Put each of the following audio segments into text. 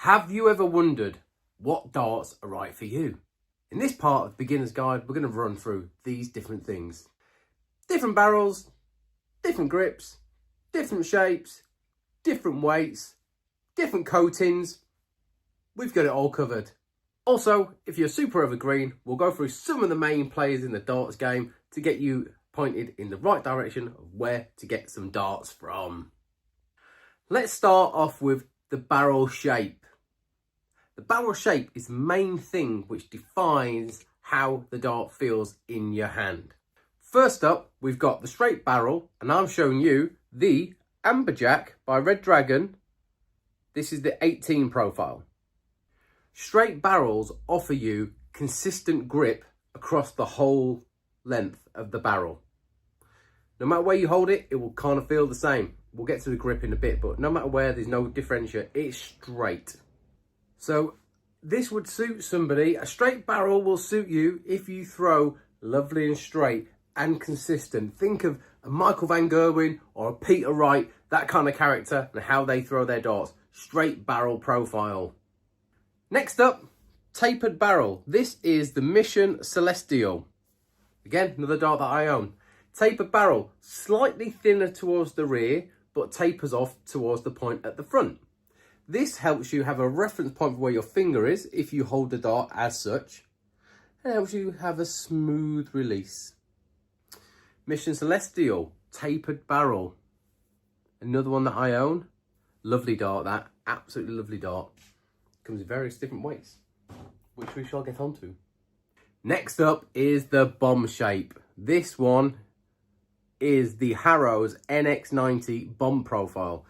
Have you ever wondered what darts are right for you? In this part of the beginner's guide, we're going to run through these different things. Different barrels, different grips, different shapes, different weights, different coatings. We've got it all covered. Also, if you're super evergreen, we'll go through some of the main players in the darts game to get you pointed in the right direction of where to get some darts from. Let's start off with the barrel shape. The barrel shape is the main thing which defines how the dart feels in your hand. First up, we've got the straight barrel, and I'm showing you the Amberjack by Red Dragon. This is the 18 profile. Straight barrels offer you consistent grip across the whole length of the barrel. No matter where you hold it, it will kind of feel the same. We'll get to the grip in a bit, but no matter where, there's no differential. It's straight. So this would suit somebody. A straight barrel will suit you if you throw lovely and straight and consistent. Think of a Michael van Gerwen or a Peter Wright, that kind of character, and how they throw their darts. Straight barrel profile. Next up, tapered barrel. This is the Mission Celestial. Again, another dart that I own. Tapered barrel, slightly thinner towards the rear, but tapers off towards the point at the front. This helps you have a reference point for where your finger is if you hold the dart as such. It helps you have a smooth release. Mission Celestial, tapered barrel. Another one that I own. Lovely dart, that. Absolutely lovely dart. Comes in various different weights, which we shall get onto. Next up is the bomb shape. This one is the Harrow's NX90 bomb profile.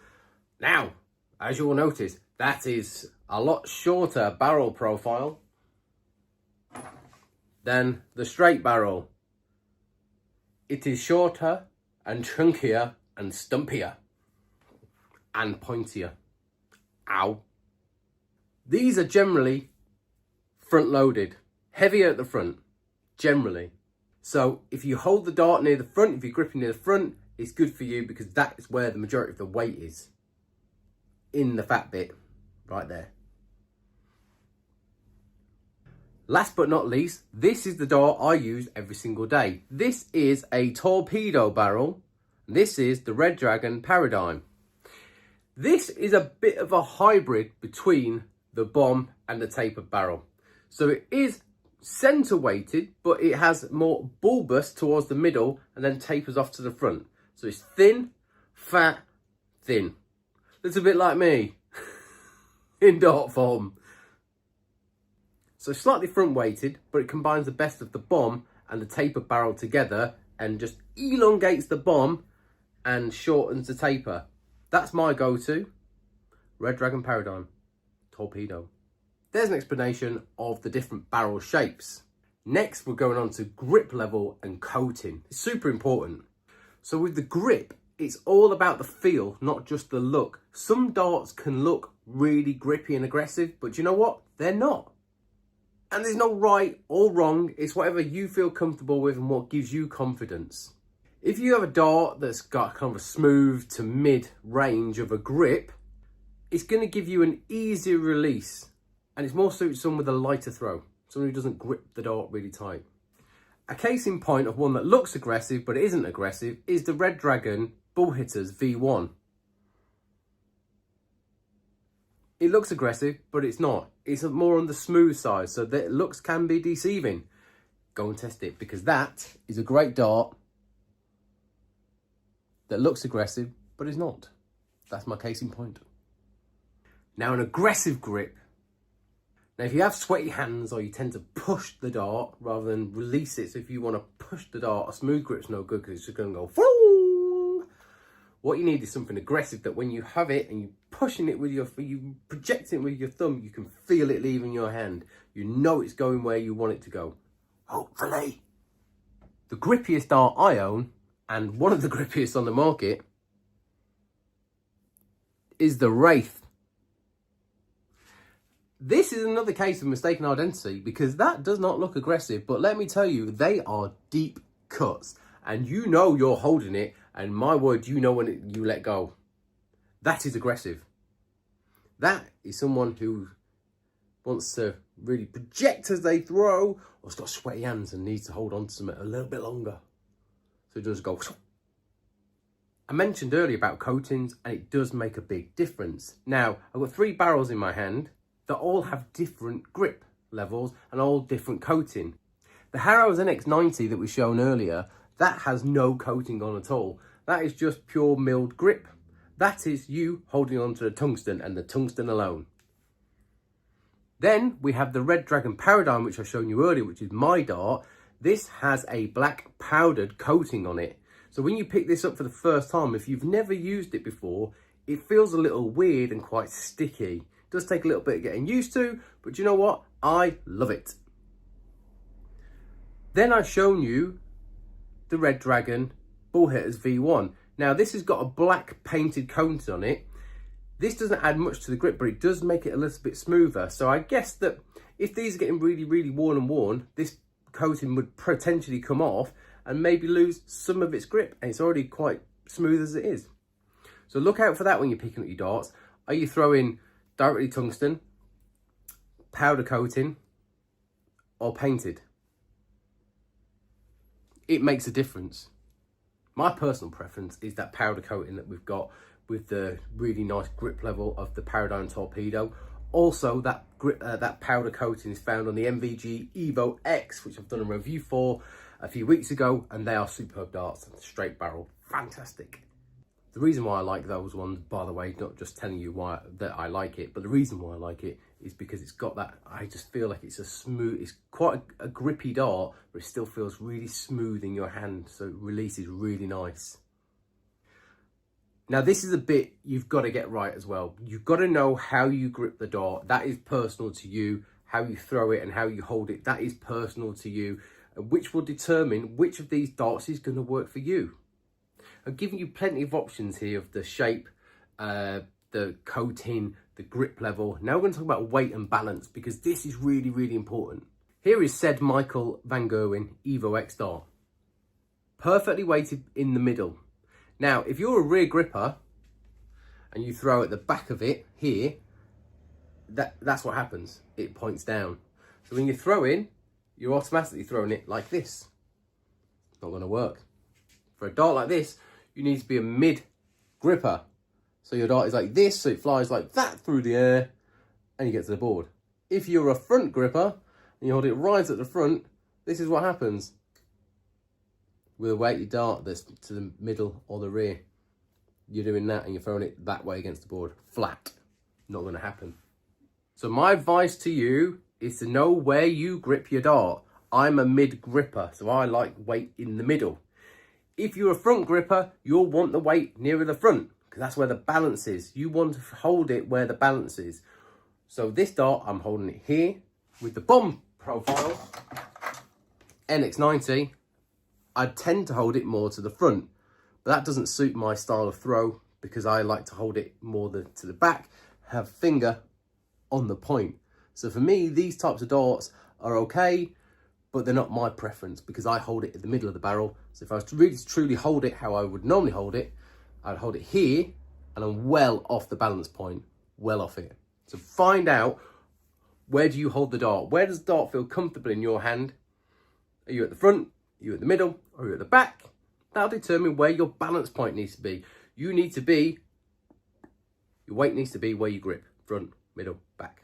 Now, as you will notice, that is a lot shorter barrel profile than the straight barrel. It is shorter and chunkier and stumpier and pointier. Ow. These are generally front loaded, heavier at the front, generally. So if you hold the dart near the front, if you're gripping near the front, it's good for you because that is where the majority of the weight is. In the fat bit, right there. Last but not least, this is the dart I use every single day. This is a torpedo barrel. This is the Red Dragon Paradigm. This is a bit of a hybrid between the bomb and the tapered barrel. So it is center weighted, but it has more bulbous towards the middle and then tapers off to the front. So it's thin, fat, thin. Little bit like me in dart form. So slightly front weighted, but it combines the best of the bomb and the tapered barrel together and just elongates the bomb and shortens the taper. That's my go-to. Red Dragon Paradigm torpedo. There's an explanation of the different barrel shapes. Next, we're going on to grip level and coating. It's super important. So with the grip, it's all about the feel, not just the look. Some darts can look really grippy and aggressive, but you know what? They're not. And there's no right or wrong. It's whatever you feel comfortable with and what gives you confidence. If you have a dart that's got kind of a smooth to mid range of a grip, it's going to give you an easier release. And it's more suited to someone with a lighter throw. Someone who doesn't grip the dart really tight. A case in point of one that looks aggressive but isn't aggressive is the Red Dragon Bull Hitters V1. It looks aggressive, but it's not. It's more on the smooth side, so that looks can be deceiving. Go and test it, because that is a great dart that looks aggressive, but is not. That's my case in point. Now, an aggressive grip. Now, if you have sweaty hands or you tend to push the dart rather than release it, so if you want to push the dart, a smooth grip's no good because it's just going to go Foong! What you need is something aggressive that when you have it and you're pushing it with you projecting it with your thumb, you can feel it leaving your hand. You know it's going where you want it to go. Hopefully. The grippiest dart I own, and one of the grippiest on the market, is the Wraith. This is another case of mistaken identity because that does not look aggressive, but let me tell you, they are deep cuts and you know you're holding it, and my word, you know when you let go. That is aggressive. That is someone who wants to really project as they throw, or has got sweaty hands and needs to hold on to something a little bit longer. So it does go. I mentioned earlier about coatings, and it does make a big difference. Now, I've got 3 barrels in my hand that all have different grip levels and all different coating. The Harrow's NX90 that was shown earlier, that has no coating on at all. That is just pure milled grip. That is you holding on to the tungsten and the tungsten alone. Then we have the Red Dragon Paradigm, which I've shown you earlier, which is my dart. This has a black powdered coating on it. So when you pick this up for the first time, if you've never used it before, it feels a little weird and quite sticky. It does take a little bit of getting used to, but you know what? I love it. Then I've shown you the Red Dragon Bull Hitters V1. Now this has got a black painted coating on it. This doesn't add much to the grip, but it does make it a little bit smoother. So I guess that if these are getting really, really worn, this coating would potentially come off and maybe lose some of its grip, and it's already quite smooth as it is. So look out for that when you're picking up your darts. Are you throwing directly tungsten, powder coating, or painted? It makes a difference. My personal preference is that powder coating that we've got with the really nice grip level of the Paradigm Torpedo. Also, that powder coating is found on the MVG Evo X, which I've done a review for a few weeks ago, and they are superb darts, straight barrel, fantastic. The reason why I like those ones, by the way, not just telling you why that I like it, but the reason why I like it is because it's got that, I just feel like it's a smooth, it's quite a grippy dart, but it still feels really smooth in your hand, so it releases really nice. Now this is a bit you've got to get right as well. You've got to know how you grip the dart. That is personal to you. How you throw it and how you hold it, that is personal to you, which will determine which of these darts is going to work for you. I've given you plenty of options here of the shape, the coating, the grip level. Now we're going to talk about weight and balance, because this is really, really important. Here is said Michael Van Gerwen Evo X dart. Perfectly weighted in the middle. Now, if you're a rear gripper and you throw at the back of it here, that's what happens. It points down. So when you throw in, you're automatically throwing it like this. It's not going to work. For a dart like this, you need to be a mid gripper. So your dart is like this, so it flies like that through the air and you get to the board. If you're a front gripper and you hold it right at the front, this is what happens with a weighted dart that's to the middle or the rear. You're doing that and you're throwing it that way against the board. Flat. Not going to happen. So my advice to you is to know where you grip your dart. I'm a mid gripper, so I like weight in the middle. If you're a front gripper, you'll want the weight nearer the front, because that's where the balance is. You want to hold it where the balance is. So this dart, I'm holding it here with the bomb profile, NX90. I tend to hold it more to the front, but that doesn't suit my style of throw, because I like to hold it more to the back, have finger on the point. So for me, these types of darts are okay, but they're not my preference, because I hold it in the middle of the barrel. So if I was to really truly hold it how I would normally hold it, I'd hold it here and I'm well off the balance point, well off it. So find out, where do you hold the dart? Where does the dart feel comfortable in your hand? Are you at the front? Are you at the middle? Or are you at the back? That'll determine where your balance point needs to be. Your weight needs to be where you grip, front, middle, back.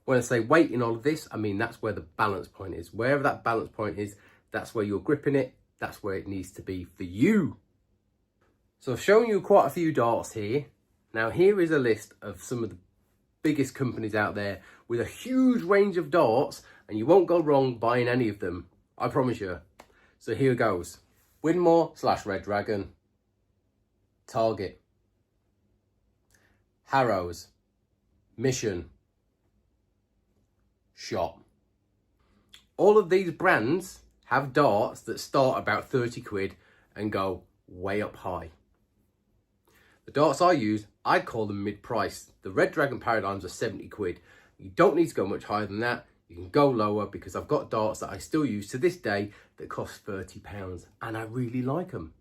When I say weight in all of this, I mean that's where the balance point is. Wherever that balance point is, that's where you're gripping it. That's where it needs to be for you. So I've shown you quite a few darts here. Now here is a list of some of the biggest companies out there with a huge range of darts, and you won't go wrong buying any of them. I promise you. So here goes. Winmore / Red Dragon. Target. Harrows. Mission. Shot. All of these brands have darts that start about 30 quid and go way up high. The darts I use, I'd call them mid-price. The Red Dragon Paradigms are 70 quid. You don't need to go much higher than that. You can go lower, because I've got darts that I still use to this day that cost £30 and I really like them.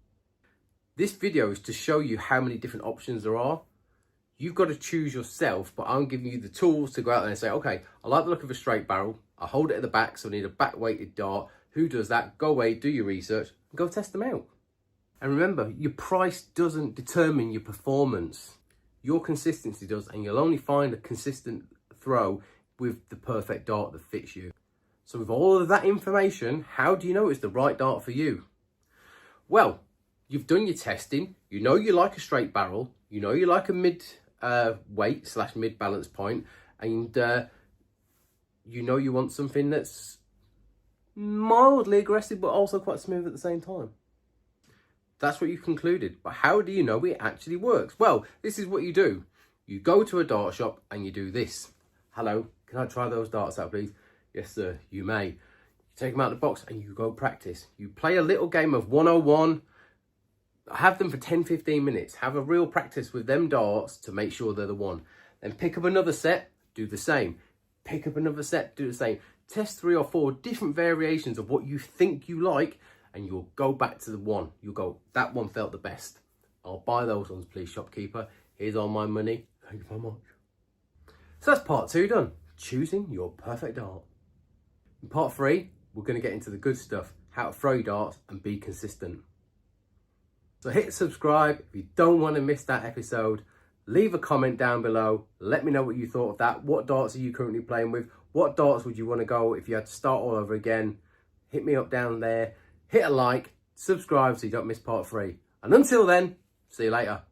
This video is to show you how many different options there are. You've got to choose yourself, but I'm giving you the tools to go out there and say, okay, I like the look of a straight barrel. I hold it at the back, so I need a back weighted dart. Who does that? Go away, do your research, and go test them out. And remember, your price doesn't determine your performance. Your consistency does, and you'll only find a consistent throw with the perfect dart that fits you. So with all of that information, how do you know it's the right dart for you? Well, you've done your testing. You know you like a straight barrel. You know you like a mid weight / mid balance point, and you know you want something that's mildly aggressive but also quite smooth at the same time. That's what you concluded. But how do you know it actually works? Well, this is what you do. You go to a dart shop and you do this. Hello, can I try those darts out, please? Yes, sir, you may. You take them out of the box and you go practice. You play a little game of 101. Have them for 10-15 minutes. Have a real practice with them darts to make sure they're the one. Then pick up another set, do the same. Pick up another set, do the same. Test 3 or 4 different variations of what you think you like, and you'll go back to the one. You'll go, that one felt the best. I'll buy those ones, please, shopkeeper. Here's all my money. Thank you very much. So that's part 2 done. Choosing your perfect dart. In part 3, we're going to get into the good stuff. How to throw your darts and be consistent. So hit subscribe if you don't want to miss that episode. Leave a comment down below. Let me know what you thought of that. What darts are you currently playing with? What darts would you want to go if you had to start all over again? Hit me up down there. Hit a like, subscribe so you don't miss part 3. And until then, see you later.